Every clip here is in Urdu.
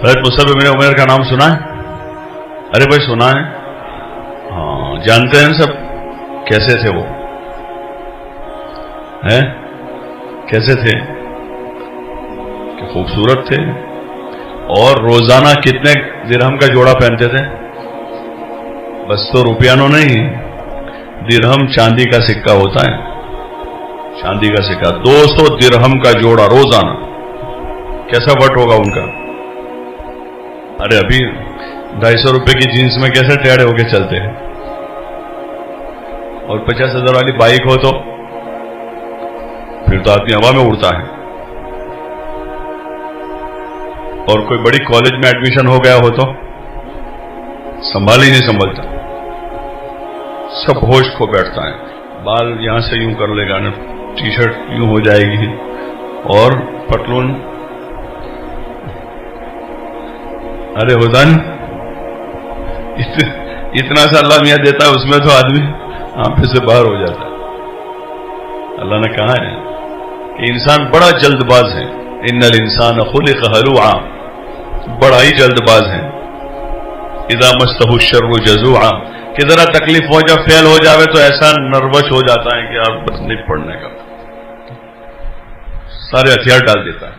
حضرت مصعب بن عمیر کا نام سنا ہے؟ ارے بھائی سنا ہے؟ ہاں جانتے ہیں سب کیسے تھے وہ؟ ہیں کیسے تھے؟ کہ خوبصورت تھے، اور روزانہ کتنے درہم کا جوڑا پہنتے تھے؟ بس تو روپیانوں نہیں، درہم چاندی کا سکہ ہوتا ہے، چاندی کا سکہ 200 درہم کا جوڑا روزانہ. کیسا وٹ ہوگا ان کا؟ ارے ابھی 250 روپے کی جینس میں کیسے ٹیڑے ہو کے چلتے ہیں، اور 50,000 والی بائک ہو تو پھر تو آدمی ہوا میں اڑتا ہے. اور کوئی بڑی کالج میں ایڈمیشن ہو گیا ہو تو سنبھال ہی نہیں سنبھلتا، سب ہوش کھو بیٹھتا ہے. بال یہاں سے یوں کر لے گا نا، ٹی شرٹ یوں ہو جائے گی، اور پتلون. ارے ہدن اتنا سا اللہ میاں دیتا ہے، اس میں تو آدمی آنکھ سے باہر ہو جاتا ہے. اللہ نے کہا ہے کہ انسان بڑا جلد باز ہے، ان الانسان خلق ہلوعا، بڑا ہی جلد باز ہے. اذا مسہ الشر جزوعا، کہ ذرا تکلیف ہو جائے، فیل ہو جاوے تو ایسا نروش ہو جاتا ہے کہ یار بس نہیں پڑھنے کا، سارے ہتھیار ڈال دیتا ہے.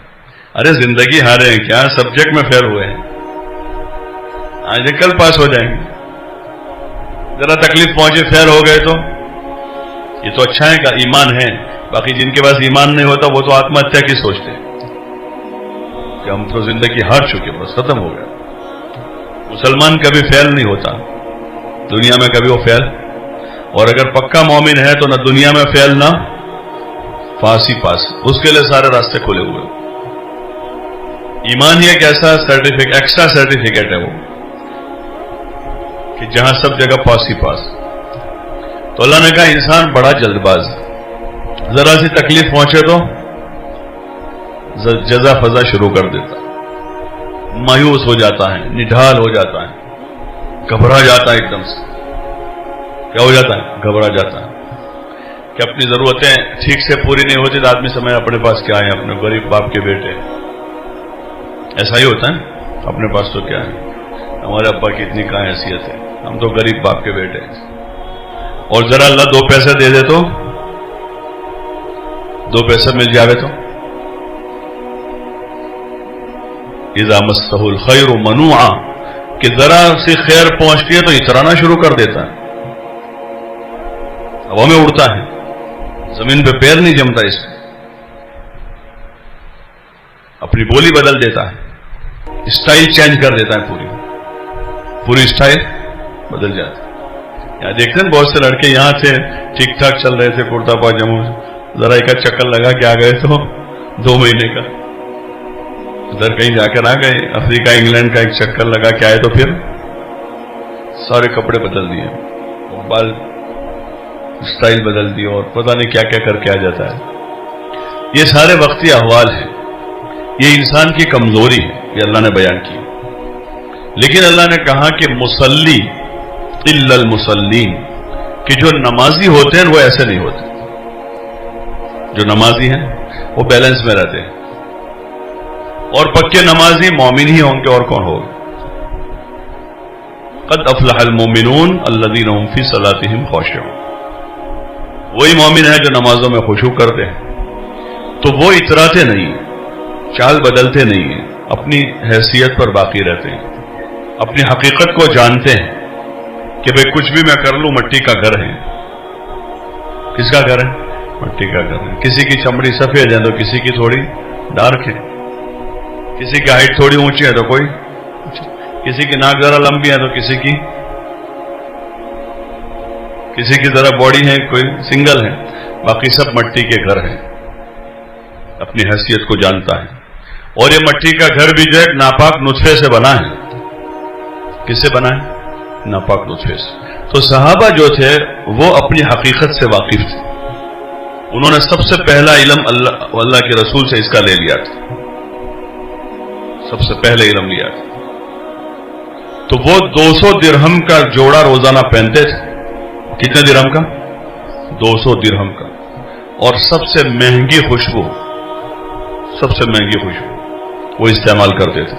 ارے زندگی ہارے ہیں کیا، سبجیکٹ میں فیل ہوئے ہیں، آج کل پاس ہو جائیں گے. ذرا تکلیف پہنچے فیل ہو گئے تو یہ تو اچھا ہے کہ ایمان ہے. باقی جن کے پاس ایمان نہیں ہوتا وہ تو آتم ہتیا کی سوچتے ہیں کہ ہم تو زندگی ہار چکے، بس ختم ہو گیا. مسلمان کبھی فیل نہیں ہوتا دنیا میں، کبھی وہ فیل. اور اگر پکا مومن ہے تو نہ دنیا میں فیل نہ پاس ہی پاس، اس کے لیے سارے راستے کھلے ہوئے. ایمان ہی ایک ایسا سرٹیفکیٹ، ایکسٹرا سرٹیفکیٹ ہے وہ، کہ جہاں سب جگہ پاس ہی پاس. تو اللہ نے کہا انسان بڑا جلد باز، ذرا سی تکلیف پہنچے تو جزا فضا شروع کر دیتا، مایوس ہو جاتا ہے، نڈھال ہو جاتا ہے، گھبرا جاتا ہے. ایک دم سے کیا ہو جاتا ہے؟ گھبرا جاتا ہے کہ اپنی ضرورتیں ٹھیک سے پوری نہیں ہوتی تو آدمی سمجھے اپنے پاس کیا ہے، اپنے غریب باپ کے بیٹے. ایسا ہی ہوتا ہے، اپنے پاس تو کیا ہے، ہمارے ابا کی اتنی کہاں حیثیت ہے، ہم تو غریب باپ کے بیٹے ہیں. اور ذرا اللہ 2 پیسے دے دے تو، 2 پیسے مل جاوے تو اذا مسہ الخیر منوعا، کہ ذرا سی خیر پہنچتی ہے تو اترانا شروع کر دیتا ہے، ہوا میں اڑتا ہے، زمین پہ پیر نہیں جمتا. اس میں اپنی بولی بدل دیتا ہے، اسٹائل چینج کر دیتا ہے، پوری اسٹائل بدل جاتی. یہاں دیکھتے ہیں بہت سے لڑکے یہاں تھے ٹھیک ٹھاک چل رہے تھے، کرتا پاجامہ، ذرا ایک چکر لگا کے آ گئے تو 2 مہینے کا ادھر کہیں جا کر آ گئے، افریقہ انگلینڈ کا ایک چکر لگا کے آئے تو پھر سارے کپڑے بدل دیے، بال اسٹائل بدل دی، اور پتہ نہیں کیا کیا کر کے آ جاتا ہے. یہ سارے وقتی احوال ہیں، یہ انسان کی کمزوری ہے، یہ اللہ نے بیان کی. لیکن اللہ نے کہا کہ مصلی الا المصلین، کہ جو نمازی ہوتے ہیں وہ ایسے نہیں ہوتے. جو نمازی ہیں وہ بیلنس میں رہتے ہیں، اور پکے نمازی مومن ہی ہوں گے، اور کون ہوگا. قد افلح المومنون الذین هم فی صلاتهم خاشعون، وہی مومن ہے جو نمازوں میں خشوع کرتے ہیں. تو وہ اتراتے نہیں، چال بدلتے نہیں ہیں، اپنی حیثیت پر باقی رہتے ہیں، اپنی حقیقت کو جانتے ہیں کہ بھئی کچھ بھی میں کر لوں، مٹی کا گھر ہے. کس کا گھر ہے؟ مٹی کا گھر ہے. کسی کی چمڑی سفید ہے تو کسی کی تھوڑی ڈارک ہے، کسی کی ہائٹ تھوڑی اونچی ہے تو کوئی، کسی کی ناک ذرا لمبی ہے تو کسی کی ذرا باڈی ہے، کوئی سنگل ہے، باقی سب مٹی کے گھر ہیں. اپنی حیثیت کو جانتا ہے. اور یہ مٹی کا گھر بھی جو ہے ناپاک نطفے سے بنا ہے. کس سے بنا ہے؟ ناپاک نطفے سے. تو صحابہ جو تھے وہ اپنی حقیقت سے واقف تھے، انہوں نے سب سے پہلا علم اللہ کے رسول سے اس کا لے لیا تھا، سب سے پہلے علم لیا تھا. تو وہ 200 درہم کا جوڑا روزانہ پہنتے تھے. کتنے درہم کا؟ 200 درہم کا. اور سب سے مہنگی خوشبو وہ استعمال کرتے تھے.